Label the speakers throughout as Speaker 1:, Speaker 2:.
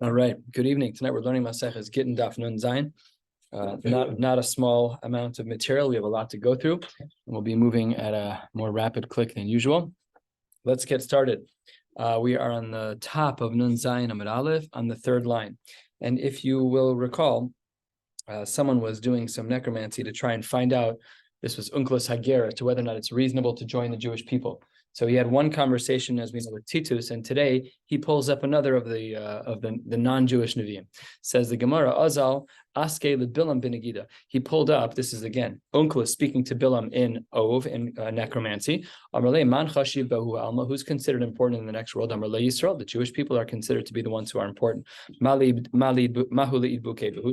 Speaker 1: All right. Good evening. Tonight we're learning Maseches Gittin Daf Nun Zayin. Not a small amount of material. We have a lot to go through, and we'll be moving at a more rapid click than usual. Let's get started. We are on the top of Nun Zayin Amud Aleph on the third line, and if you will recall, someone was doing some necromancy to try and find out. This was Unclus Hagera, to whether or not it's reasonable to join the Jewish people. So he had one conversation, as we know, with Titus, and today he pulls up another of the non-Jewish Nevi'im. Says the Gemara, Azal Aske Bilam bin Agida. He pulled up. This is again Unclus speaking to Bilam in Ov in necromancy. Amarle Man Chashiv Bahu Alma, who's considered important in the next world. Amarle Yisrael, the Jewish people are considered to be the ones who are important. Who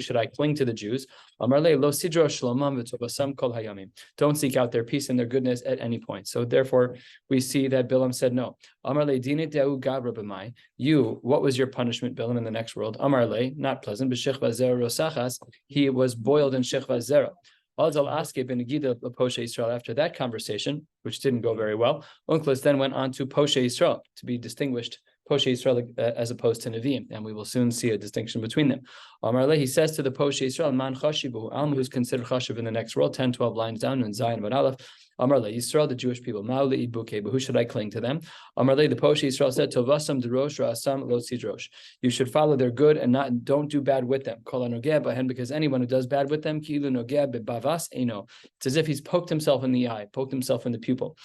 Speaker 1: should I cling to the Jews? Amarle Lo Sidro Shlomam v'Tovasam Kol Hayamim. Don't seek out their peace and their goodness at any point. So therefore, we see that Bilam said no. Amarle Dinit Deu Gavra b'Mai. You, what was your punishment, Bilam, in the next world? Amarle, not pleasant. B'Shechva Zera Rosachas. He was boiled in Shechva Zera. After that conversation, which didn't go very well, Unclus then went on to Poshe Yisrael, to be distinguished, Poshe Yisrael as opposed to Nevi'im, and we will soon see a distinction between them. He says to the Poshe Yisrael, Man Chashibu, who's considered Chashiv in the next world, 10, 12 lines down, in Zion Amud Aleph. Amarle Yisrael, the Jewish people, Ma'ule Ibuke, but who should I cling to them? Amarle, the Poshe Yisrael said, Tovasam Derosh Ra'asam Lo Sidrosh. You should follow their good and don't do bad with them. Kol Nogeh Bahen, because anyone who does bad with them, Kilu Nogeh Bebavas Eino. It's as if he's poked himself in the eye, poked himself in the pupil.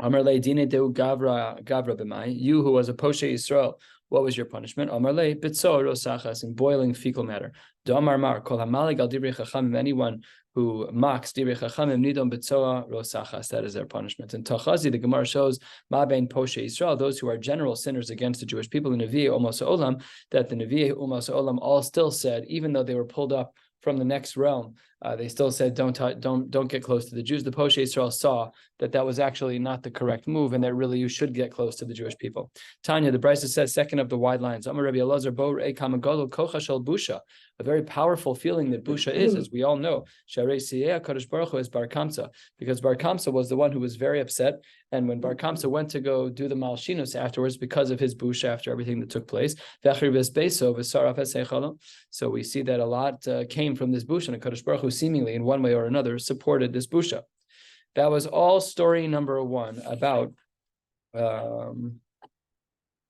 Speaker 1: Amarle Dine Deu Gavra B'mai. You who was a Poshe Yisrael, what was your punishment? Amarle Bitzo Rosachas, in boiling fecal matter. Damar Mar Kol Hamalig Al Divrei Chacham, anyone who mocks Divrei Chachamim Nidon Bitzoa Rosachas, that is their punishment. And Tachazi, the Gemara shows Ma Bein Poshe Yisrael, those who are general sinners against the Jewish people in Nevi'e Umas Olam, that the Nevi'e Umas Olam all still said, even though they were pulled up from the next realm, they still said, don't get close to the Jews. The Poshe Yisrael saw that was actually not the correct move, and that really you should get close to the Jewish people. Tanya, the Brisa says, second of the wide lines, Amar Rabbi Elazar Bo Rei Kamagolo Kocha Shel Busha, a very powerful feeling that Busha is, as we all know. Sharei Siyeh Kadosh Baruch Hu is Bar Kamsa, because Bar Kamsa was the one who was very upset, and when Bar Kamsa went to go do the Malshinus afterwards, because of his Busha after everything that took place, so we see that a lot came from this Busha, and Kadosh Baruch Hu seemingly in one way or another supported this Busha. That was all story number one about,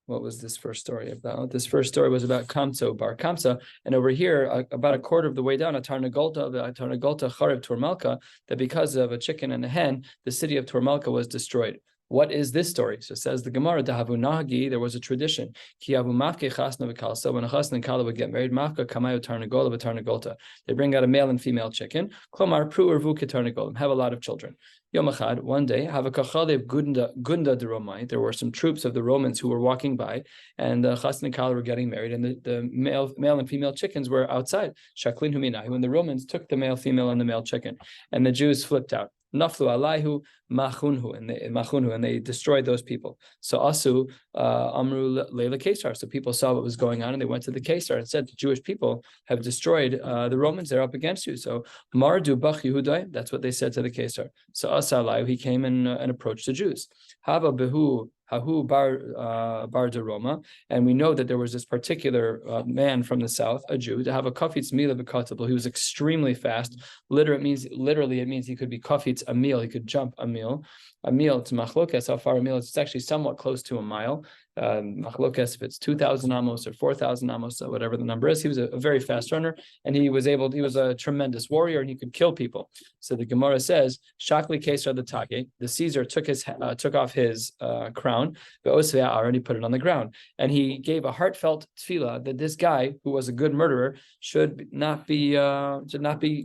Speaker 1: what was this first story about? This first story was about Kamsa, Bar Kamsa, and over here, about a quarter of the way down, a Tarnagolta Charev Tormalka, that because of a chicken and a hen, the city of Tormalka was destroyed. What is this story? So it says the Gemara, Dahavu Nahagi, there was a tradition. When a chasna and kala would get married, Mafka Kamayo Tarnagola Tarnagolta. They bring out a male and female chicken. Klomar Pru Urvu Tarnagolim, have a lot of children. Yom Achad, one day, Gunda de Romai, there were some troops of the Romans who were walking by, and the chasna and kala were getting married, and the male and female chickens were outside. Shaklin Huminai, when the Romans took the male, female, and the male chicken, and the Jews flipped out. Naflu alayhu machunhu, and they destroyed those people. So asu amru leila Kesar. So people saw what was going on, and they went to the Kesar and said, the Jewish people have destroyed the Romans. They're up against you. So mardu bach Yehudai. That's what they said to the Kesar. So asalayhu, he came and approached the Jews. Hava behu Hahu bar de Roma, and we know that there was this particular man from the south, a Jew, to have a kafitz mila b'katable. He was extremely fast. Literally, it means he could be kafitz a meal. He could jump a meal. A meal to machlokes, how far a meal? It's actually somewhat close to a mile. Machlokes, if it's 2,000 amos or 4,000 amos, or whatever the number is. He was a very fast runner, and he was a tremendous warrior, and he could kill people. So the Gemara says, Shakli Kesar the Take, the Caesar took off his crown, but Osvea already put it on the ground, and he gave a heartfelt tefillah that this guy who was a good murderer should not be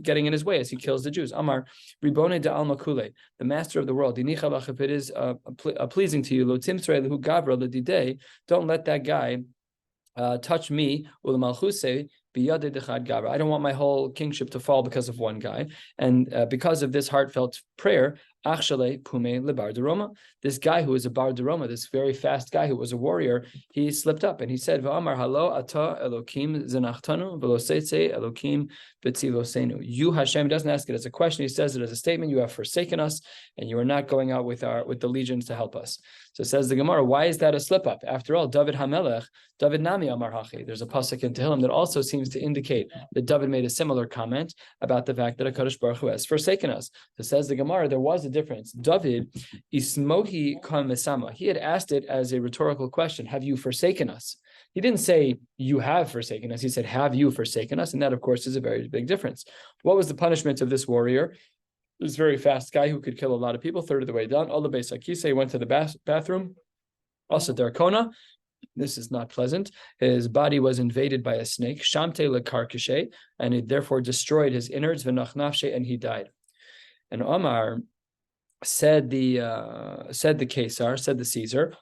Speaker 1: getting in his way as he kills the Jews. Amar Ribone de Alma Kule, the master of the world. If it is pleasing to you, Lo Timsre Lehu Gavra Ledidei, don't let that guy touch me. Ulamalchuse biyade dechad gavra. I don't want my whole kingship to fall because of one guy. And because of this heartfelt prayer, Achshale Pume Lebar de Roma. This guy who was a Bar de Roma, this very fast guy who was a warrior, he slipped up and he said, V'amar halo ata Elokim zenachtanu v'loseitze Elokim betzilosenu. You, Hashem, doesn't ask it as a question, he says it as a statement. You have forsaken us, and you are not going out with the legions to help us. So says the Gemara, why is that a slip up? After all, David Hamelech, David Nami Amar Hachi. There's a pasuk in Tehillim that also seems to indicate that David made a similar comment about the fact that HaKadosh Baruch Hu has forsaken us. So says the Gemara, there was a difference. David Ismohi Kan Mesama. He had asked it as a rhetorical question. Have you forsaken us? He didn't say, you have forsaken us. He said, have you forsaken us? And that, of course, is a very big difference. What was the punishment of this warrior? This very fast guy who could kill a lot of people, third of the way down. All the Beis Akisa, went to the bathroom. Also, Darkona. This is not pleasant. His body was invaded by a snake, Shamte lekarkashe, and it therefore destroyed his innards, v'nachnafshe, and he died. And Omar said the Caesar, said the Caesar,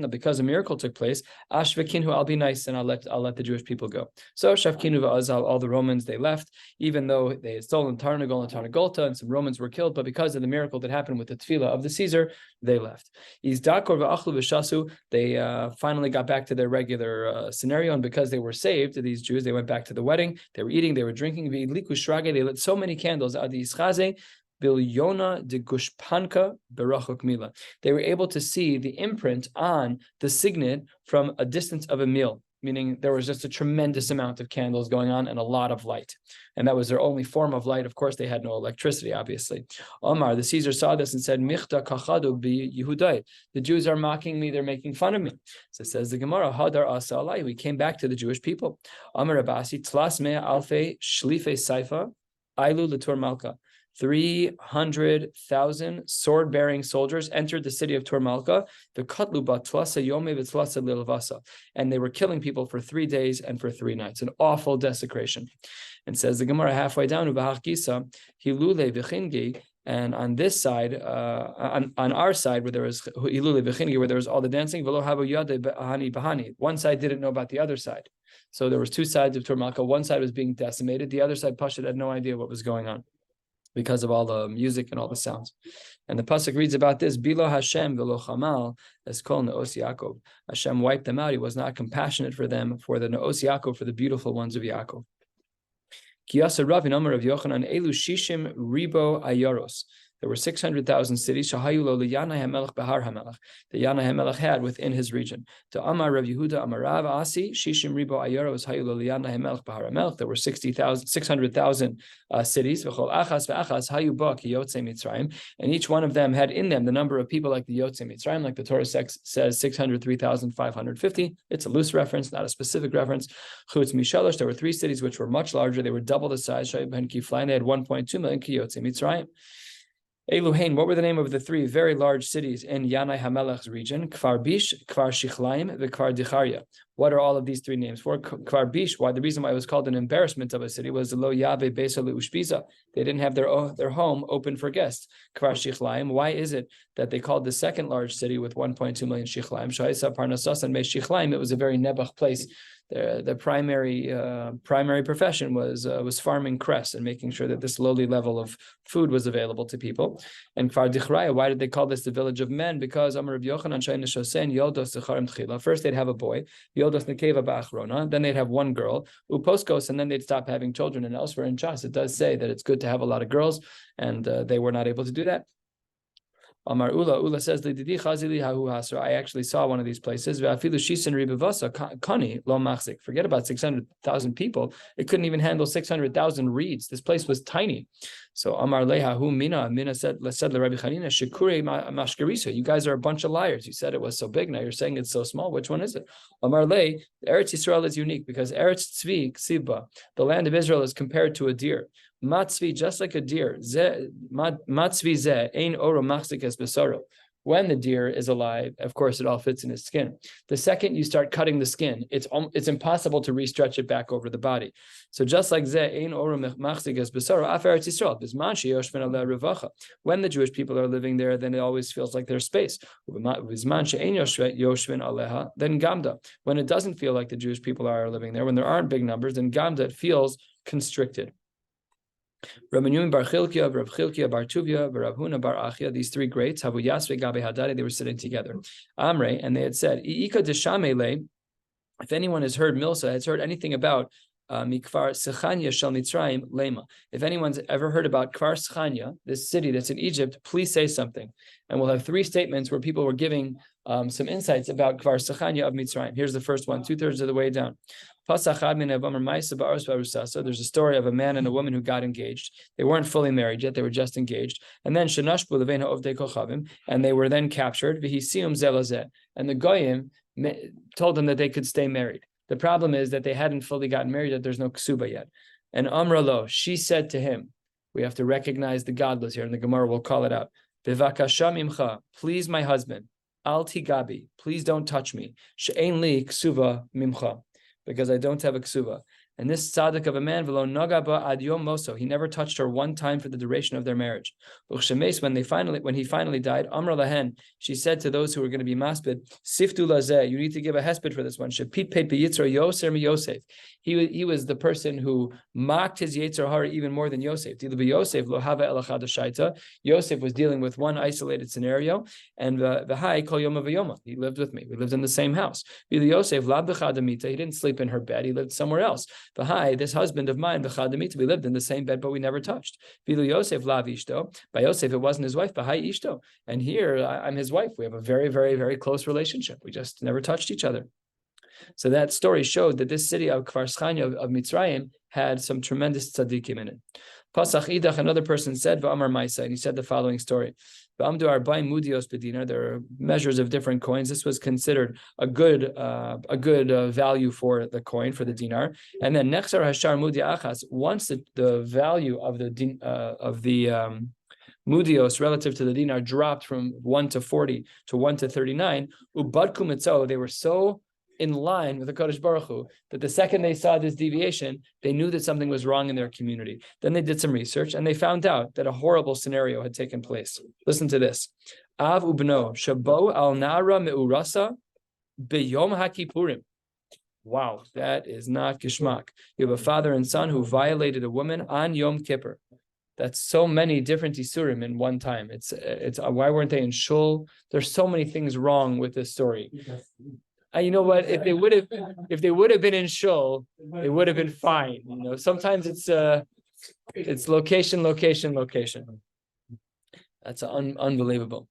Speaker 1: because a miracle took place, Ashvekinu, I'll be nice and I'll let the Jewish people go. So Shavkinu v'azal, all the Romans, they left, even though they had stolen Tarnagol and Tarnagolta, and some Romans were killed, but because of the miracle that happened with the tefillah of the Caesar, they left. Izdakor v'achlu v'shasu, they finally got back to their regular scenario, and because they were saved, these Jews, they went back to the wedding, they were eating, they were drinking, v'idliku shrage, they lit so many candles, adi ischaze, Bilyona de Gushpanka Berachok Mila. They were able to see the imprint on the signet from a distance of a mil, meaning there was just a tremendous amount of candles going on and a lot of light. And that was their only form of light. Of course, they had no electricity, obviously. Omar, the Caesar, saw this and said, Michta kachadu bi Yehudai. The Jews are mocking me, they're making fun of me. So says the Gemara, Hadar asa alai. We came back to the Jewish people. Amar Abasi, Tlas mea alfe shlife saifa, ailu letur malka. 300,000 sword-bearing soldiers entered the city of Turmalka, and they were killing people for 3 days and for 3 nights, an awful desecration. And says the Gemara halfway down, and on this side, on our side, where there was where there was all the dancing, one side didn't know about the other side. So there was 2 sides of Turmalka. One side was being decimated. The other side, Pashut, had no idea what was going on, because of all the music and all the sounds. And the pasuk reads about this, Bilo Hashem velo chamal es kol ne'os Yaakov. Hashem wiped them out. He was not compassionate for them, for the ne'os Yaakov, for the beautiful ones of Yaakov. Kiyasa Ravin Amar of Yochanan Elu Shishim Ribo Ayoros. There were 600,000 cities. Shahayu lo liyanai hamelech bahar hamelech. The Yanai hamelech had within his region. To Amar Rav Yehuda Amar Rav Asi Shishim Ribo Ayoros Hayu lo liyanai hamelech bahar hamelech. There were 600,000 cities. V'chol achas ve'achas hayu ba ki yotzei Mitzrayim. And each one of them had in them the number of people like the yotzei Mitzrayim, like the Torah says 603,550. It's a loose reference, not a specific reference. Chutz mishalosh. There were 3 cities which were much larger. They were double the size. Shayib ben Kiflain. They had 1.2 million ki yotzei Mitzrayim. Eluhain, what were the name of the 3 very large cities in Yanai Hamelech's region? Kfar Bish, Kfar Shichlaim, and Kfar Dicharia. What are all of these 3 names for? Kfar Bish, why the reason why it was called an embarrassment of a city was the Lo Yave Besa Leushpiza. They didn't have their home open for guests. Kfar Shichlaim, why is it that they called the second large city with 1.2 million Shichlaim? Shaisa Parnasas and Me Shichlaim, it was a very Nebuch place. The primary profession was farming cress and making sure that this lowly level of food was available to people. And Kfar Dichraya, why did they call this the village of men? Because Amar Rav Yochanan Shayin Shosen Yoldos Zecharim Tchila. First they'd have a boy, Yoldos Nekeva Ba'achrona. Then they'd have one girl, Uposkos, and then they'd stop having children. And elsewhere in Chas, it does say that it's good to have a lot of girls, and they were not able to do that. Amar Ula says, I actually saw one of these places. Forget about 600,000 people. It couldn't even handle 600,000 reeds. This place was tiny. So Amar Leha Mina said Rabbi Chanina, Shikure Mashkarisa. You guys are a bunch of liars. You said it was so big. Now you're saying it's so small. Which one is it? Amar Le, Eretz Yisrael is unique because Eretz Tzvi Ksiba, the land of Israel, is compared to a deer. Matzvi, just like a deer. Matzvi ze ein oro machzikes besoro. When the deer is alive, of course, it all fits in his skin. The second you start cutting the skin, it's impossible to restretch it back over the body. So just like ze ein oro machzikes besoro, af Eretz Yisrael bisman sheyoshven aleh revacha. When the Jewish people are living there, then it always feels like there's space. Bisman she'ein yoshven aleha, then gamda. When it doesn't feel like the Jewish people are living there, when there aren't big numbers, then gamda, it feels constricted. Rav Menuhin bar Chilkia, Rav Chilkia bar Tuvia, Rav Huna bar Achia, these 3 greats, Havu Yasve Gabe Hadari, they were sitting together. Amre, and they had said, I'ika deshamele, if anyone has heard Milsa, has heard anything about Mikvar Sechanya Shel Mitzrayim Lema. If anyone's ever heard about Kfar Sechanya, this city that's in Egypt, please say something. And we'll have three statements where people were giving some insights about Kfar Sechanya of Mitzrayim. Here's the first one, 2/3 of the way down. There's a story of a man and a woman who got engaged. They weren't fully married yet; they were just engaged. And then and they were then captured. And the goyim told them that they could stay married. The problem is that they hadn't fully gotten married; that there's no ksuba yet. And Amra lo, she said to him, we have to recognize the godless here, and the Gemara will call it out. Bivakasha mimcha, please, my husband. Al tigabi, please don't touch me. She'ein li ksuva mimcha, because I don't have a ksuva. And this tzaddik of a man, v'lo naga ba ad yom moso, he never touched her one time for the duration of their marriage. When he finally died, Amra lahen, she said to those who were going to be maspid, siftu lazeh, you need to give a hesped for this one. Shepit peit beyitzra yoser mi Yosef. He was the person who mocked his Yetzer Hara even more than Yosef. Yosef was dealing with one isolated scenario, and v'hai kol yoma v'yoma. He lived with me. We lived in the same house. Yosef lab b'chadamita. He didn't sleep in her bed. He lived somewhere else. V'hai, this husband of mine, b'chadamita. We lived in the same bed, but we never touched. Yosef lav ishto. By Yosef, it wasn't his wife. B'hai ishto. And here, I'm his wife. We have a very, very, very close relationship. We just never touched each other. So that story showed that this city of Kfar Sechanya of Mitzrayim had some tremendous tzaddikim in it. Pasach idach, another person said, V'amar Maisa, and he said the following story. V'amdu arba'im mudios b'dinar. There are measures of different coins. This was considered a good value for the coin, for the dinar. And then nechsar hashar mudia achas. Once the value of the mudios relative to the dinar dropped from 1 to 40 to 1 to 39, ubadku mitzo, they were so in line with the Kodesh Baruch Hu, that the second they saw this deviation, they knew that something was wrong in their community. Then they did some research and they found out that a horrible scenario had taken place. Listen to this. Av ubno shabo al nara meurasa beyom hakipurim. Wow, that is not gishmak. You have a father and son who violated a woman on Yom Kippur. That's so many different isurim in one time. It's why weren't they in shul? There's so many things wrong with this story. You know what? If they would have been in shul, it would have been fine. You know, sometimes it's location. That's unbelievable.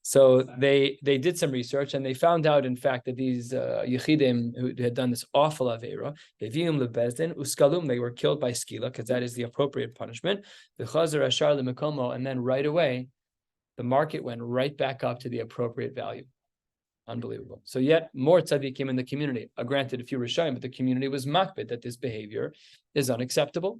Speaker 1: So they did some research and they found out, in fact, that these yechidim who had done this awful avera, Levium lebezdin uskalum, they were killed by skila, because that is the appropriate punishment. The chazer ashar lemekomo, and then right away, the market went right back up to the appropriate value. Unbelievable. So yet more tzaddikim in the community. Granted, a few Rishayim, but the community was makbid that this behavior is unacceptable.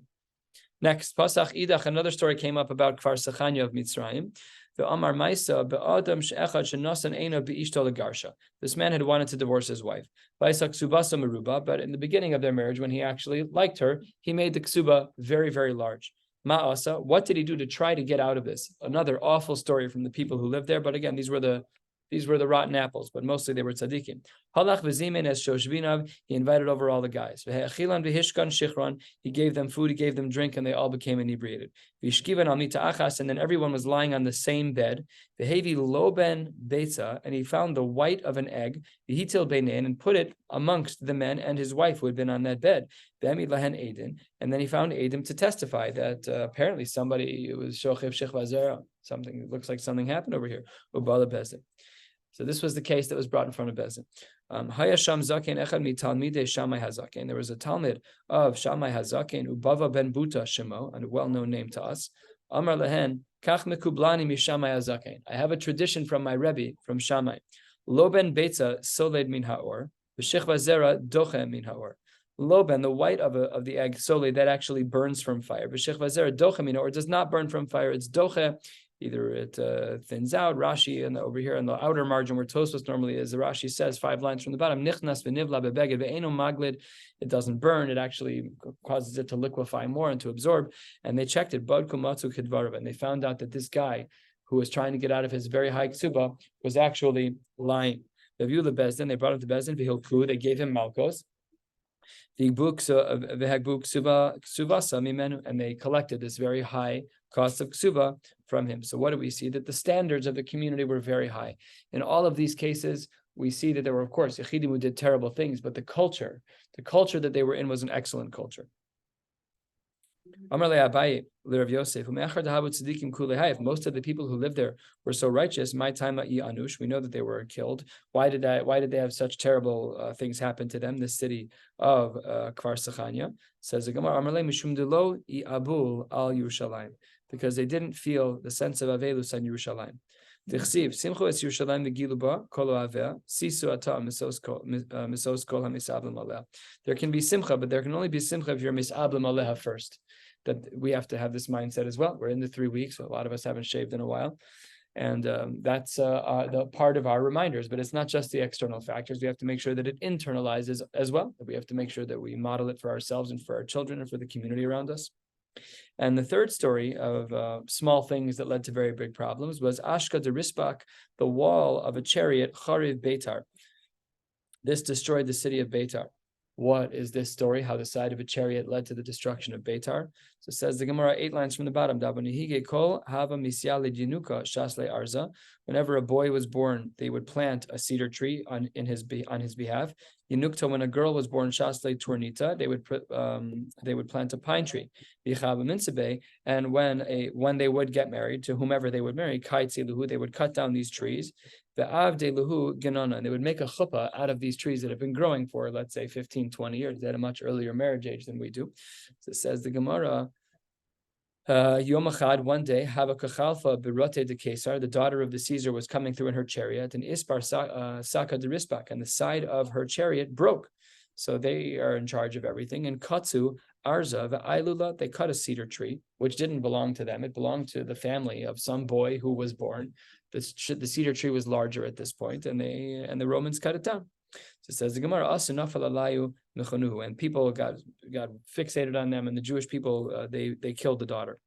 Speaker 1: Next, Pasach idach, another story came up about Kfar Sechanya of Mitzrayim. The Amar Maisa be'adam she'echad shenasan eina be'ishto legarsha. This man had wanted to divorce his wife. Vaisak subasa meruba, but in the beginning of their marriage, when he actually liked her, he made the ksuba very, very large. Ma'asa, what did he do to try to get out of this? Another awful story from the people who lived there, but again, these were the rotten apples, but mostly they were tzaddikim. Halach v'zimen es shoshvinav, he invited over all the guys. V'he'achilan v'hishkan shichron, he gave them food, he gave them drink, and they all became inebriated. V'ishkivan al mita achas, and then everyone was lying on the same bed. V'hevi loben beitza, and he found the white of an egg, v'hitil beinin, and put it amongst the men and his wife who had been on that bed. V'emid lahen edin, and then he found edim to testify that apparently somebody, it was shochev shechva zera, something, it looks like something happened over here. Ubala bezin. So this was the case that was brought in front of Bezin. Hayasham Zaken Echad mi Talmidei Shammai Hazaken. There was a Talmud of Shammai Hazaken, Ubava ben Buta Shemo, and a well-known name to us. Amar lehen Kach mekublani mi Shammai Hazaken. I have a tradition from my Rebbe, from Shammai. Lo ben Beitza soled min haor, v'shechva zera doche min haor. Lo ben, the white of the egg soled, that actually burns from fire. V'shechva zera doche min haor, it does not burn from fire. It's doche. Either it thins out. Rashi, and over here on the outer margin where Tosfos normally is, the Rashi says 5 lines from the bottom. Nichnas v'nivla bebeged ve'eno maglid. It doesn't burn. It actually causes it to liquefy more and to absorb. And they checked it. Badku matzu kidvarav, and they found out that this guy who was trying to get out of his very high ksuba was actually lying. They brought him to Bezdin. They gave him malkos. And they collected this very high cost of ksuba from him. So what do we see? That the standards of the community were very high. In all of these cases, we see that there were, of course, Yechidim who did terrible things, but the culture that they were in was an excellent culture. Amar Abaye Rav Yosef, if most of the people who lived there were so righteous, my time anush, we know that they were killed. Why did they have such terrible things happen to them? The city of Kfar Sechania, says the Gemara, Amar mishum delo abul al Yerushalayim, because they didn't feel the sense of avelus on Yerushalayim. Tichsiv simchu es Yerushalayim v'giluba kolo aveh sisu ata misos kol hamisablim aleha. There can be simcha, but there can only be simcha if you're misablim aleha first. That we have to have this mindset as well. We're in the 3 weeks, so a lot of us haven't shaved in a while, and that's the part of our reminders. But it's not just the external factors. We have to make sure that it internalizes as well. We have to make sure that we model it for ourselves and for our children and for the community around us. And the third story of small things that led to very big problems was Ashka de Rispak, the wall of a chariot, Chariv Beitar. This destroyed the city of Beitar. What is this story? How the side of a chariot led to the destruction of Beitar. So it says the Gemara 8 lines from the bottom. Whenever a boy was born, they would plant a cedar tree on his behalf. Yinukta, when a girl was born, Shasle Turnita, they would plant a pine tree. And when they would get married, to whomever they would marry, they would cut down these trees. And they would make a chuppah out of these trees that have been growing for, let's say, 15, 20 years. They had a much earlier marriage age than we do. So it says the Gemara, Yom Achad, one day, Havakachalfa Birote de Kesar, the daughter of the Caesar, was coming through in her chariot, and Ispar Saka de Rispak, and the side of her chariot broke. So they are in charge of everything. And Katsu, Arza, V'ailula, they cut a cedar tree, which didn't belong to them. It belonged to the family of some boy who was born. The cedar tree was larger at this point, and the Romans cut it down. So it says the Gemara, and people got fixated on them, and the Jewish people they killed the daughter.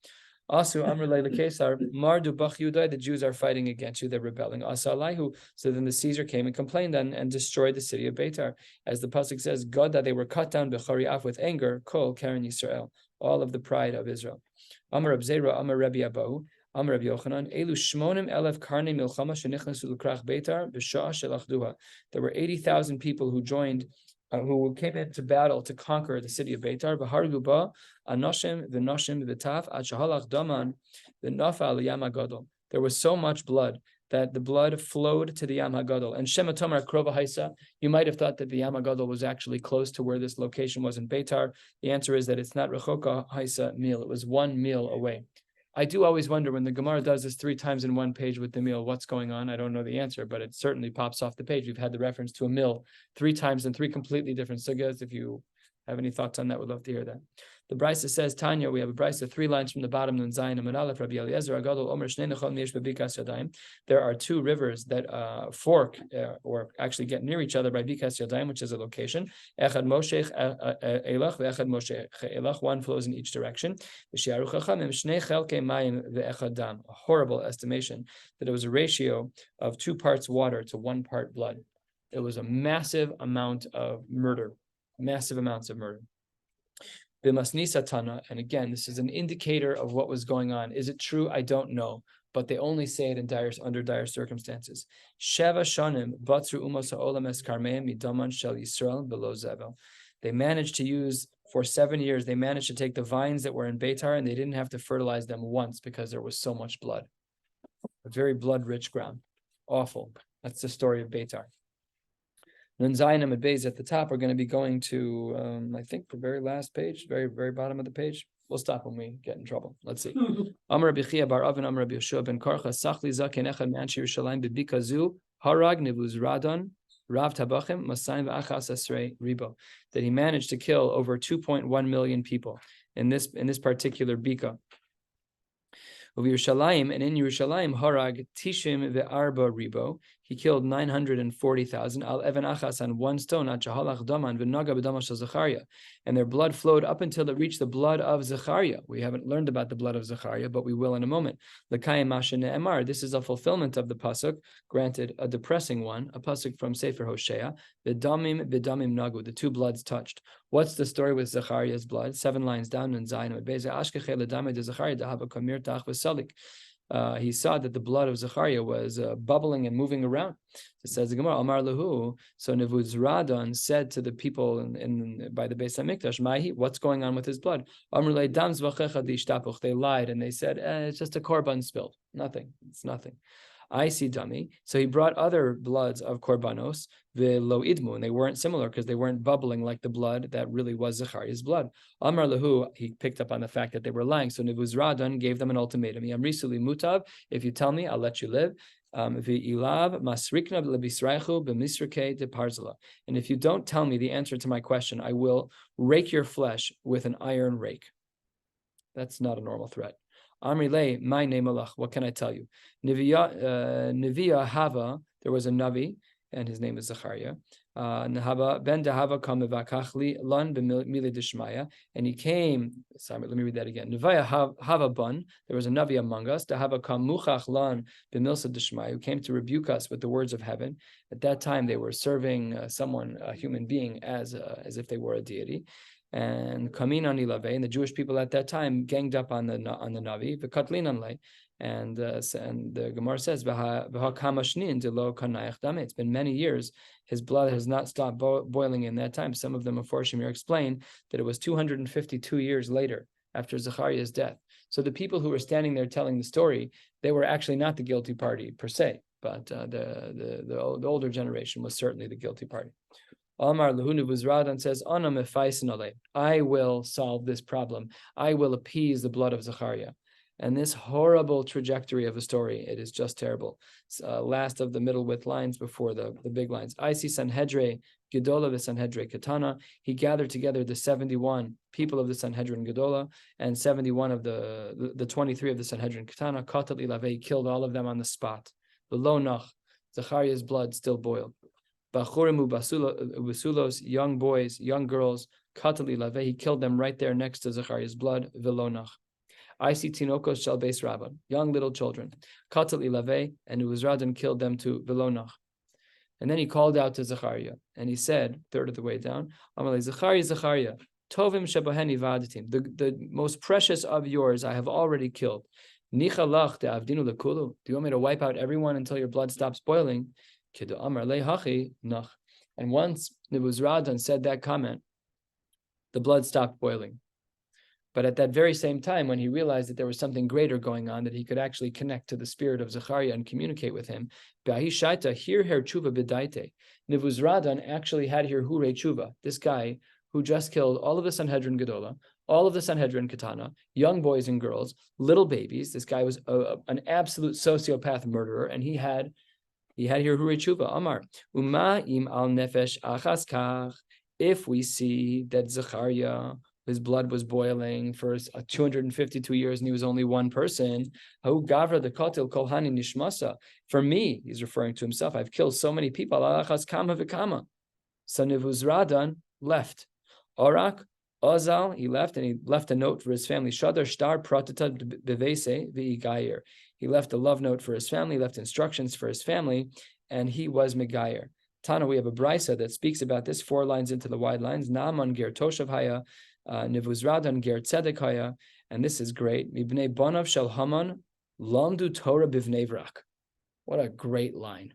Speaker 1: Asu Amr Leila Kesar, Mardu Bach Yudai, the Jews are fighting against you, they're rebelling. Asa Alaihu, so then the Caesar came and complained and destroyed the city of Beitar. As the pasuk says, God, that they were cut down b'chariaf with anger, Kol Karen Yisrael, all of the pride of Israel. Amr Abzera, Amr Rabbi Abahu, Amr Rabbi Yochanan, Elu Shmonim Elef Karnei Milchama Shenichnasu L'Krach Beitar B'Shah Shelachduha. There were 80,000 people who joined, who came into battle to conquer the city of Beitar. V'hargu ba anoshim v'noshim v'taf ad shahalach daman v'nafal Yam HaGadol. There was so much blood that the blood flowed to the Yam HaGadol. And Shema Tomar Krova Haisa, you might have thought that the Yam HaGadol was actually close to where this location was in Beitar. The answer is that it's not Rechoka Haisa meal. It was 1 meal away. I do always wonder when the Gemara does this 3 times in one page with the meal, what's going on? I don't know the answer, but it certainly pops off the page. We've had the reference to a meal 3 times in 3 completely different sugyas. If you have any thoughts on that, we'd love to hear that. The Brisa says, Tanya, we have a Brisa 3 lines from the bottom, and Zayin Amud Aleph, Rabbi Eliezer Agadol Omer Shnei Nechol Miesh Bebikas Yadayim. There are 2 rivers that fork or actually get near each other by Bikas Yadayim, which is a location. Echad Moshech Elach ve'echad Moshech Elach. One flows in each direction. V'shiaru Chachamim Shnei Chelkei Mayim ve'echad Dam. A horrible estimation that it was a ratio of 2 parts water to 1 part blood. It was a massive amount of murder. Massive amounts of murder. B'masnisa Tana, and again, this is an indicator of what was going on. Is it true? I don't know, but they only say it under dire circumstances. Sheva shanim batzru umos ha'olam es karmeim midaman shel Yisrael below zevel. They managed to use, for 7 years, they managed to take the vines that were in Beitar, and they didn't have to fertilize them once because there was so much blood. A very blood-rich ground. Awful. That's the story of Beitar. Then Zayin and Beis at the top are going to be going to, I think, the very last page, very, very bottom of the page. We'll stop when we get in trouble. Let's see. Amar Rabbi Chia bar Avin, Amar Rabbi Yeshua ben Karcha, Sachli zaken echad me'anshi Yerushalayim bebikazu, harag nevuz radon, rav tabachim, masayim v'achas esrei ribo. That he managed to kill over 2.1 million people in this particular bika. Of Yerushalayim, and in Yerushalayim, harag tishim ve'arba ribo. He killed 940,000 al even achas on 1 stone at shahalach daman v'naga b'dama shel Zechariah, and their blood flowed up until it reached the blood of Zechariah. We haven't learned about the blood of Zechariah, but we will in a moment. L'kayim masha ne'emar. This is a fulfillment of the pasuk, granted a depressing one, a pasuk from Sefer Hosea. V'damim nagu. The 2 bloods touched. What's the story with Zechariah's blood? 7 lines down in Zayin Beis Ashkechei l'damei de Zechariah dahava kamir tach v'salik. he saw that the blood of Zechariah was bubbling and moving around. It says the Gemara, Amar Lahu. So Nebuzaradan said to the people by the Beis Hamikdash, Mahi, what's going on with his blood? They lied and they said, it's just a korban spilled. Nothing. It's nothing. I see dummy. So he brought other bloods of korbanos, velo idmu, and they weren't similar because they weren't bubbling like the blood that really was Zechariah's blood. Amar lahu, he picked up on the fact that they were lying. So Nebuzaradan gave them an ultimatum. Yamrisuli mutav, if you tell me, I'll let you live. And if you don't tell me the answer to my question, I will rake your flesh with an iron rake. That's not a normal threat. Amri my name Allah. What can I tell you? Neviah Hava, there was a Navi, and his name is Zechariah. Nahava ben Dahava kamevakachli lan b'mili dishmaya, and he came. Sorry, let me read that again. Neviah Hava bun, there was a Navi among us. Dahava kamuchach lan b'milsa dishmaya, who came to rebuke us with the words of heaven. At that time, they were serving someone, a human being, as if they were a deity. And Kamin on Ilave, and the Jewish people at that time ganged up on the Navi, v'katlin anlei, and the Gemara says, it's been many years, his blood has not stopped boiling in that time. Some of them, Meforshim, explain that it was 252 years later, after Zechariah's death. So the people who were standing there telling the story, they were actually not the guilty party per se, but the older generation was certainly the guilty party. Amar Lahunu Buzradan says, I will solve this problem. I will appease the blood of Zechariah. And this horrible trajectory of a story, it is just terrible. Last of the middle width lines before the big lines. I see Sanhedre Gedola v'Sanhedre Katana. He gathered together the 71 people of the Sanhedrin Gedola and 71 of the 23 of the Sanhedrin Katana. Katal Ilave, killed all of them on the spot. The Lonach, Zechariah's blood still boiled. Bachurim ubasulos, young boys, young girls, katali lave, he killed them right there next to Zechariah's blood, vilonach. I see tinokos shel beis rabban, young little children, katali lave, and Nebuzaradan killed them to vilonach. And then he called out to Zechariah, and he said, third of the way down, Amalei Zechariah, tovim shebaheni vadatim, the most precious of yours I have already killed. Nichalach de avdinu lekulu, do you want me to wipe out everyone until your blood stops boiling? And once Nebuzaradan said that comment, the blood stopped boiling. But at that very same time, when he realized that there was something greater going on, that he could actually connect to the spirit of Zechariah and communicate with him, Nebuzaradan actually had here Hure Tshuva, this guy who just killed all of the Sanhedrin Gedola, all of the Sanhedrin Katana, young boys and girls, little babies. This guy was an absolute sociopath murderer, and he had here Hure Tshuva, Amar, Uma im al nefesh achas kach, if we see that Zechariah, his blood was boiling for 252 years and he was only one person, Hu gavra the kotel kolhani nishmasa, for me, he's referring to himself, I've killed so many people, achas kama v'kama. So Nebuzaradan left. Orak, Ozal, he left, and he left a note for his family. Shadar shtar pratata bevese v'igayer. He left a love note for his family, left instructions for his family, and he was Megayer. Tana, we have a brisa that speaks about this 4 lines into the wide lines. Naaman ger toshav haya, Nebuzaradan ger tzedek haya, and this is great. Mibnei bonav shel Haman lamdu Torah bivnei vrak. What a great line.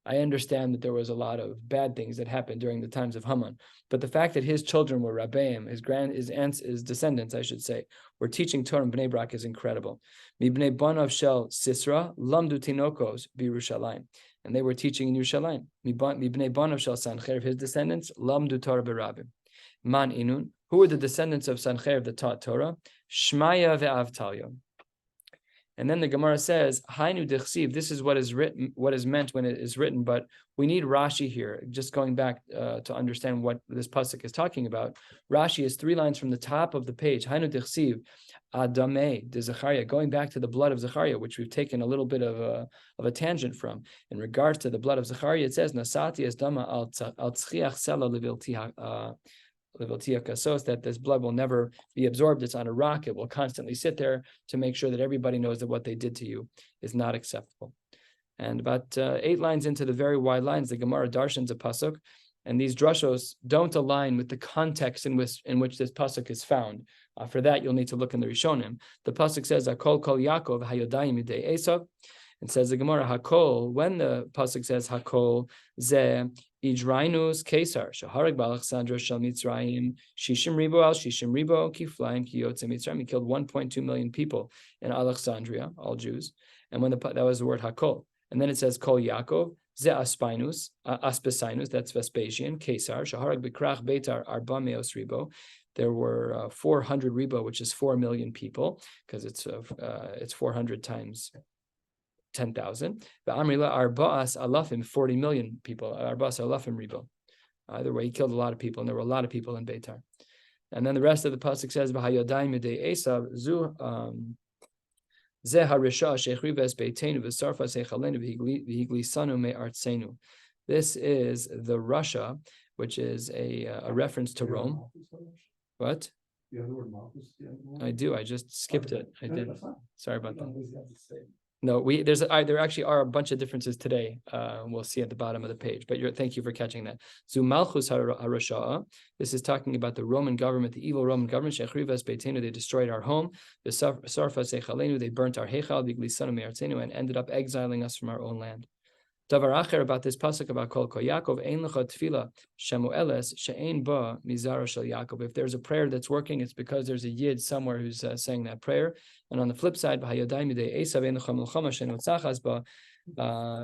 Speaker 1: I understand that there was a lot of bad things that happened during the times of Haman, but the fact that his children were Rabbeim, his descendants, I should say, were teaching Torah in Bnei Brak is incredible. Mibnei Banav Shel Sisra lamdu tinokos b'Yerushalayim, and they were teaching in Yerushalayim. Mibnei Banav Shel Sancheir, his descendants, lamdu Torah b'Rabim. Man inun, who were the descendants of Sancheir that taught Torah? Shmaya ve'Avtalya. And then the Gemara says, Hainu dechsiv, this is what is written, what is meant when it is written, but we need Rashi here, just going back to understand what this pasuk is talking about. Rashi is 3 lines from the top of the page. Hainu dechsiv, Adame de Zechariah, going back to the blood of Zechariah, which we've taken a little bit of a tangent from. In regards to the blood of Zechariah, it says, Nasati es dama al tzchiach sela leviltiha, so that this blood will never be absorbed. It's on a rock. It will constantly sit there to make sure that everybody knows that what they did to you is not acceptable. And about 8 lines into the very wide lines, the Gemara darshans a pasuk, And these drushos don't align with the context in which this pasuk is found. For that, you'll need to look in the Rishonim. The pasuk says, "Hakol kol Yaakov hayodayim midei Esav." It says the Gemara, "Hakol." When the pasuk says "Hakol," ze Idrainus Kesar Shaharag Balachsandra Shal Mitzrayim Shishim Ribo Al Shishim Ribo Kiflaim Kiyotze Mitzrayim. He killed 1.2 million people in Alexandria, all Jews. And when that was the word Hakol. And then it says Kol Yaakov. Ze Aspinus, Aspesinus, that's Vespasian, Kesar, Shaharag Bikrach Beitar Arba Meos Ribo. There were 400 ribo, which is 4 million people, because it's 400 times 10,000. The Amrila Arba'as Alafim, 40 million people. Arba'as Alafim ribo. Either way, he killed a lot of people, and there were a lot of people in Beitar. And then the rest of the pasuk says, "V'hayodayim midei Esav zu." This is the Russia, which is a reference to Rome. What? I do. I just skipped it. I did. Sorry about that. No, there actually are a bunch of differences today. We'll see at the bottom of the page. But thank you for catching that. Zu Malchus HaRasha'a. This is talking about the Roman government, the evil Roman government. Shechrivas Beitenu, they destroyed our home. The Sarfas Echalenu, they burnt our Heichal, Biglisanu Me'artzenu, and ended up exiling us from our own land. Davar acher, about this pasuk about Kol Yaakov, Ein Lecha Tefila Shemueles She'ein Ba Mizara Shel Yaakov. If there's a prayer that's working, it's because there's a yid somewhere who's saying that prayer. And on the flip side, V'hayodayim midei Esav Ein Lecha Milchama She'notzachas Ba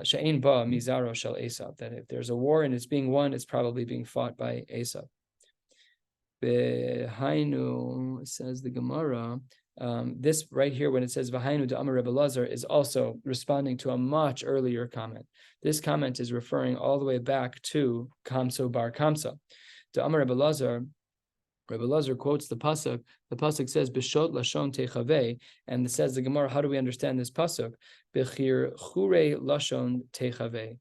Speaker 1: She'ein Ba Mizara Shel Esav. That if there's a war and it's being won, it's probably being fought by Esav. Behainu, says the Gemara. This right here, when it says V'hainu D'Amar Rebbe Lazar, is also responding to a much earlier comment. This comment is referring all the way back to Kamso Bar Kamsa. D'Amar Rebbe Lazar quotes the pasuk. The pasuk says B'shot Lashon Techaveh, and it says the Gemara. How do we understand this pasuk? B'chir Chure Lashon Techaveh.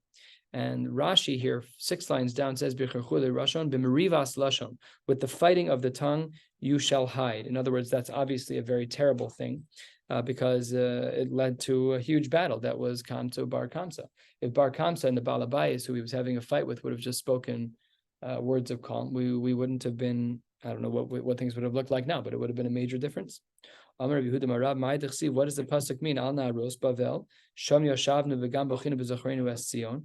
Speaker 1: And Rashi here, 6 lines down, says B'chir Chure Lashon B'merivas Lashon. With the fighting of the tongue, you shall hide. In other words, that's obviously a very terrible thing, because it led to a huge battle. That was Kamsa Bar Kamsa. If Bar Kamsa and the Balabayas, who he was having a fight with, would have just spoken words of calm, we wouldn't have been, I don't know what things would have looked like now, but it would have been a major difference. Amar Yehuda Marab, what does the pasuk mean? Al Na'aros Bavel, Sham Yashavnu V'gam Bochinu B'Zachrenu Es Tzion.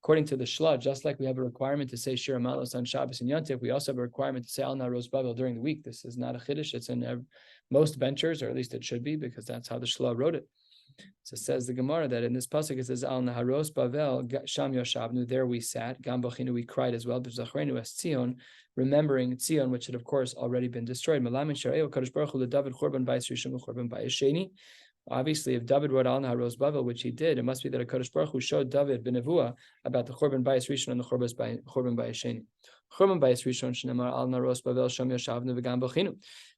Speaker 1: According to the Shla, just like we have a requirement to say Shir Amalos on Shabbos and Yontif, we also have a requirement to say Al Na'aros Bavel during the week. This is not a chiddush; it's in most benchers, or at least it should be, because that's how the Shla wrote it. So it says the Gemara that in this pasuk it says Al Na'aros Bavel Sham Yashavnu. There we sat. Gam Bochinu, we cried as well. B'Zachrenu Es Tzion, remembering Tzion, which had of course already been destroyed. Malamin Sharei Kadosh Baruch Hu LeDavid Churban Bayis Rishon Churban Bayis Sheni. Obviously, if David wrote Al Na'aros Bavel, which he did, it must be that a Kadosh Baruch Hu showed David b'nevuah about the Churban Bayis Rishon and the Churban Bayis Sheni. Churban Bayis Rishon shenamar Al Na'aros Bavel Sham Yashavnu V'gam Bochinu.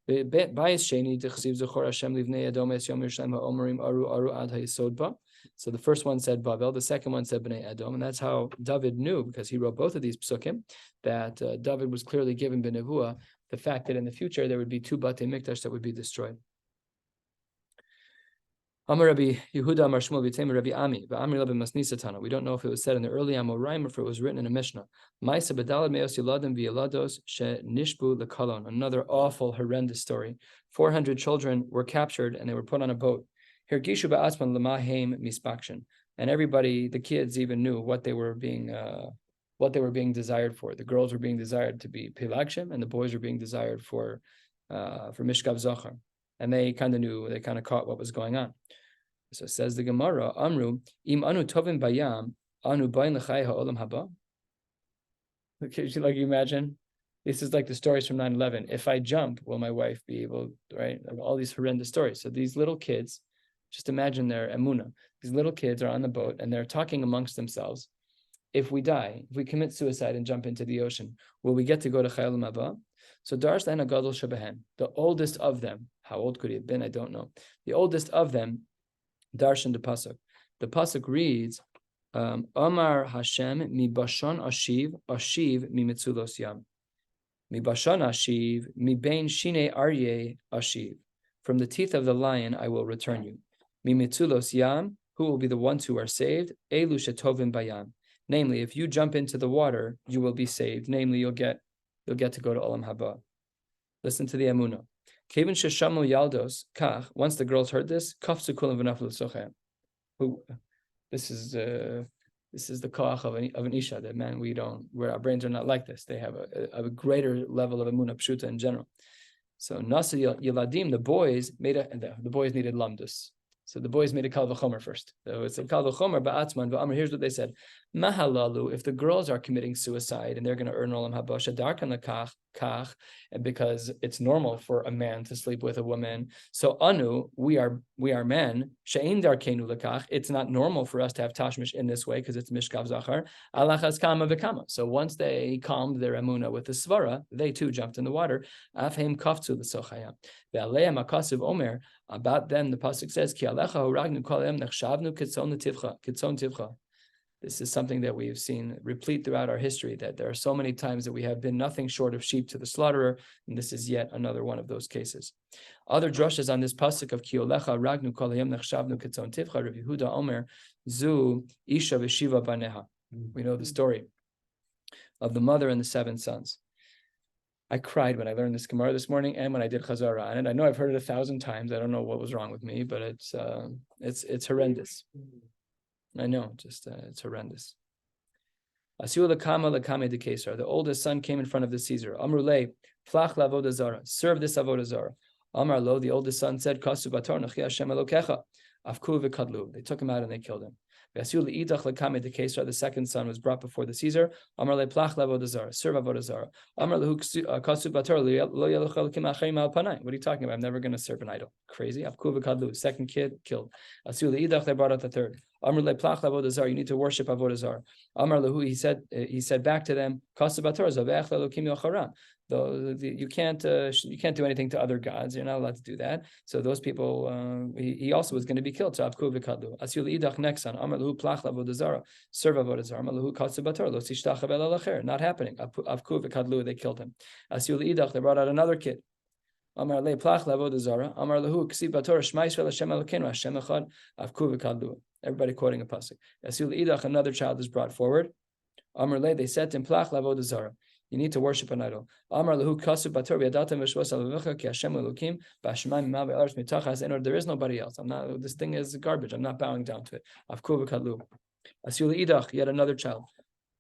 Speaker 1: Bayis Sheni D'chsiv Zechor Hashem Livnei Edom Es Yom Yerushalayim Ha'omerim Aru Ad Ha'Yisod Ba. So the first one said Bavel, the second one said Bnei Edom, and that's how David knew, because he wrote both of these psukim, that David was clearly given b'nevuah the fact that in the future there would be 2 Batei Mikdash that would be destroyed. Amar Rabbi Yehuda Amar Shmuel B'Teimer Rabbi Ami V'Amri Rabbi Masnisatana. We don't know if it was said in the early Amoraim or if it was written in a Mishnah. Ma'isa B'Dalad Me'os Yiladim V'Yilados She Nishbu L'Kalon. Another awful, horrendous story. 400 children were captured and they were put on a boat. Hirgishu Ba'atzman L'Maheim Mispakshin. And everybody, the kids, even knew what they were being desired for. The girls were being desired to be Pilagshim, and the boys were being desired for Mishkav Zachar. And they kind of caught what was going on. So says the Gemara, Amru, Im anu tovim bayam, anu bayin l'chai ha'olam haba. Like you imagine, this is like the stories from 9/11. If I jump, will my wife be able, right? All these horrendous stories. So these little kids, just imagine their emunah. These little kids are on the boat and they're talking amongst themselves. If we die, if we commit suicide and jump into the ocean, will we get to go to Chai Olam Haba? So Darsh Lain Agadol Shabahen, the oldest of them, how old could he have been? I don't know. The oldest of them, Darshan the pasuk. The pasuk reads, Amar Hashem mi Bashan ashiv mi mitzulos yam. Mi Bashan ashiv mi bein shine aryeh ashiv. From the teeth of the lion I will return you. Mi mitzulos yam, who will be the ones who are saved? Elu shetovim bayam. Namely, if you jump into the water, you will be saved. Namely, you'll get to go to Olam Haba. Listen to the Emunah. Kevin sheshamu yaldos kach. Once the girls heard this, kafsu kulam v'naflu l'sochem. This is the koach of an isha. That man, where our brains are not like this. They have a greater level of emunah pshuta in general. So nasa yeladim, the boys needed lamdus. So the boys made a kal v'chomer first. So it's a kal v'chomer ba'atzman v'amr. Here's what they said: Mahalalu, if the girls are committing suicide and they're going to earn olam haba, shadarkan lekach kach, and because it's normal for a man to sleep with a woman. So anu, we are men. She'in darkenu lekach. It's not normal for us to have tashmish in this way because it's mishkav zachar. Alachas kama v'kama. So once they calmed their emuna with the svara, they too jumped in the water. Afhem kaftu l'sochayam. Ve'aleim akasiv omer. About them, the pasuk says, "Ki alecha horagnu kol em nechshavnu kitzon tivcha." This is something that we have seen replete throughout our history, that there are so many times that we have been nothing short of sheep to the slaughterer, and this is yet another one of those cases. Other drushes on this pasuk of Ki alecha horagnu kol em nechshavnu kitzon tivcha, Rabbi Yehuda Omer, zu isha v'shiva baneha. We know the story of the mother and the 7 sons. I cried when I learned this Gemara this morning and when I did Chazara on it. I know I've heard it 1,000 times. I don't know what was wrong with me, but it's horrendous. I know, it's horrendous. The oldest son came in front of the Caesar. Amrulei, plach lavoda zara, serve this avoda zara. Amar lo, the oldest son said, Kasu bator nachi Hashem elokecha. Afku v'kadlu. They took him out and they killed him. The second son was brought before the Caesar. Amar le plach lavoda zara, serve avoda zara. Amar lehu kasu bator lo yalochel kim achayim al panayim. What are you talking about? I'm never going to serve an idol. Crazy. Afku v'kadlu. Second kid killed. Asu leidach, they brought out the third. Amar le plach lavoda zara. You need to worship avoda zara. Amar lehu, he said back to them, kasu bator zavech lelokim yocharam. You can't do anything to other gods. You're not allowed to do that. So those people, he also was going to be killed. So Avku v'kadlu. Asul idach next son. Amar lehu plach lavoda zara. Serve avoda zara. Amar lehu katsu bator lo tishtach el alacher. Not happening. Avku v'kadlu. They killed him. Asul idach. They brought out another kid. Amar le plach lavoda zara. Amar lehu ksi bator shma Yisrael Hashem Elokeinu Hashem echad. Avku v'kadlu. Everybody quoting a pasuk. Asul idach. Another child is brought forward. Amar le. They said to him plach lavoda zara. You need to worship an idol. Amar lehu kasu bator v'yadatem v'shvos alavecha ki Hashem Elokim b'ashemayim ma'al ve'aretz mitachas enor. There is nobody else. This thing is garbage. I'm not bowing down to it. Avku v'kadlu. Asul idach. Yet another child.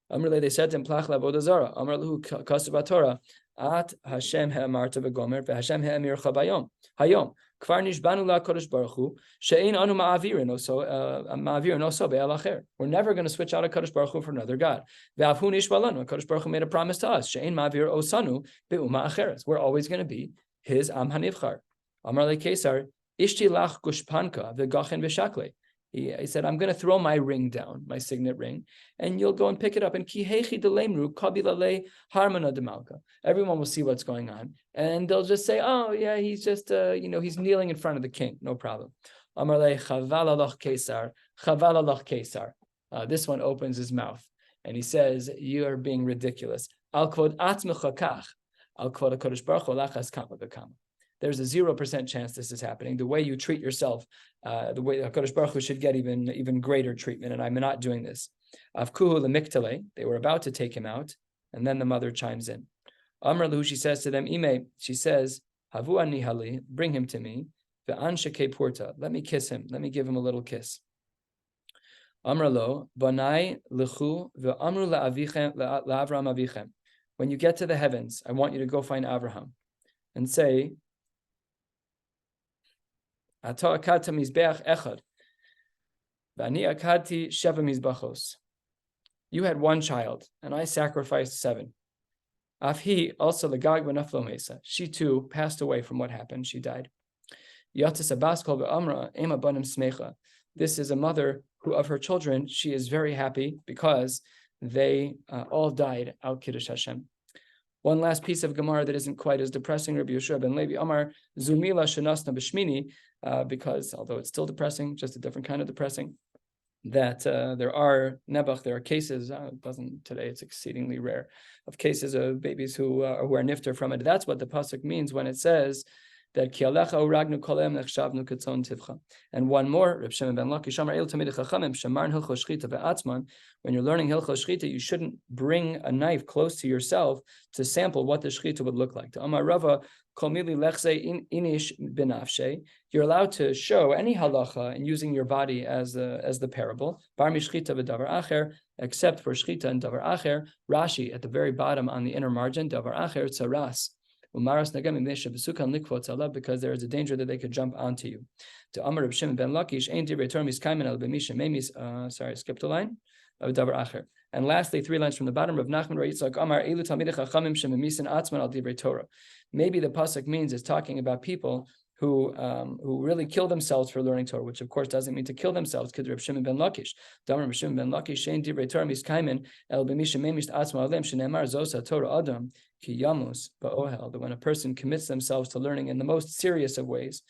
Speaker 1: Amar le. They said to him plach lavoda zara. Amar lehu kasu batora at Hashem he'amarta v'gomer ve'Hashem he'amircha bayom hayom. Kvar nishbanu la'Kodesh Baruch Hu she'ein anu ma'avirin oso be'al acher. We're never going to switch out a Kodesh Baruch Hu for another God. Ve'avhu nishbalanu. Kodesh Baruch Hu made a promise to us. She'ein ma'avir osanu be'uma acheres. We're always going to be His am hanivchar. Amar le Kesar ishti lach gushpanka ve'gachen v'shakle. He said, I'm going to throw my ring down, my signet ring, and you'll go and pick it up. And kihechi delemru kabilale harmona demalka. Everyone will see what's going on, and they'll just say, "Oh, yeah, he's just, he's kneeling in front of the king. No problem." Amarle chaval Kesar, chaval Kesar. This one opens his mouth and he says, "You are being ridiculous." Al kvod atzmecha kach, al kvod HaKadosh Baruch Hu lachas kama v'kama. There's a 0% chance this is happening. The way you treat yourself, the way HaKadosh Baruch Hu should get even greater treatment, and I'm not doing this. Avkuhu lemiktale, they were about to take him out, and then the mother chimes in. Amr Lahu, she says to them, Ime, she says, Havu ani hali, bring him to me. Ve'an shekei purta, let me kiss him, let me give him a little kiss. Amr lo, banai lechu ve'amru la'avichem la'avram avichem. When you get to the heavens, I want you to go find Avraham and say, Ata akata mizbeach echad, v'ani akati sheva mizbachos. You had 1 child, and I sacrificed 7. Afhi also legag v'naflo mesa. She too passed away from what happened. She died. Yatis abaskol ve'amra ema banim smecha. This is a mother who, of her children, she is very happy because they all died out Kiddush Hashem. One last piece of Gemara that isn't quite as depressing. Rabbi Yeshua ben Levi Amar Zumila Shenasna B'Shmini, because although it's still depressing, just a different kind of depressing, that there are cases, today it's exceedingly rare, of cases of babies who are nifter from it. That's what the pasuk means when it says that kialecha uragnu kolem nechshavnu ketzon tivcha. And one more, Reb Shimon ben Lakish Amar El Tamid Chachamim Shemarn Hilchos Shchita ve'atzman. When you're learning Hilchos Shchita, you shouldn't bring a knife close to yourself to sample what the shchita would look like. To Amar Rava Kol Mili Lechse Inish Benafshe. You're allowed to show any halacha in using your body as the parable. Bar mishchita v'davar acher, except for shchita and davar acher. Rashi at the very bottom on the inner margin, davar acher tzaras. Umaras nagam imesha v'sukan likvot zalav, because there is a danger that they could jump onto you. To Amar Reb Shimon ben Lakish, ein divrei Torah miskaimen al b'misha memis. Sorry, I skipped a line. Davar acher. And lastly, 3 lines from the bottom of Nachman Yitzchak Amar Elu Talmidei Chachamim shememisin atzman al divrei Torah. Maybe the pasuk means is talking about people who really kill themselves for learning Torah, which of course doesn't mean to kill themselves. Kid Reb Shimon ben Lakish, Damar Reb Shimon ben Lakish, Shein divrei Torah miskaimen el b'misha memis atzman alem shenemar zosa Torah adam ki yamus ba'ohel. That when a person commits themselves to learning in the most serious of ways,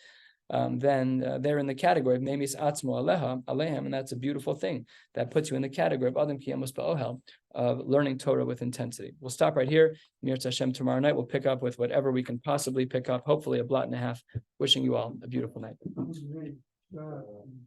Speaker 1: then they're in the category of memis atzmo alehem, and that's a beautiful thing that puts you in the category of adam kiyamus ba'ohel, of learning Torah with intensity. We'll stop right here. Mirz Hashem, tomorrow night we'll pick up with whatever we can possibly pick up, hopefully a blot and a half. Wishing you all a beautiful night.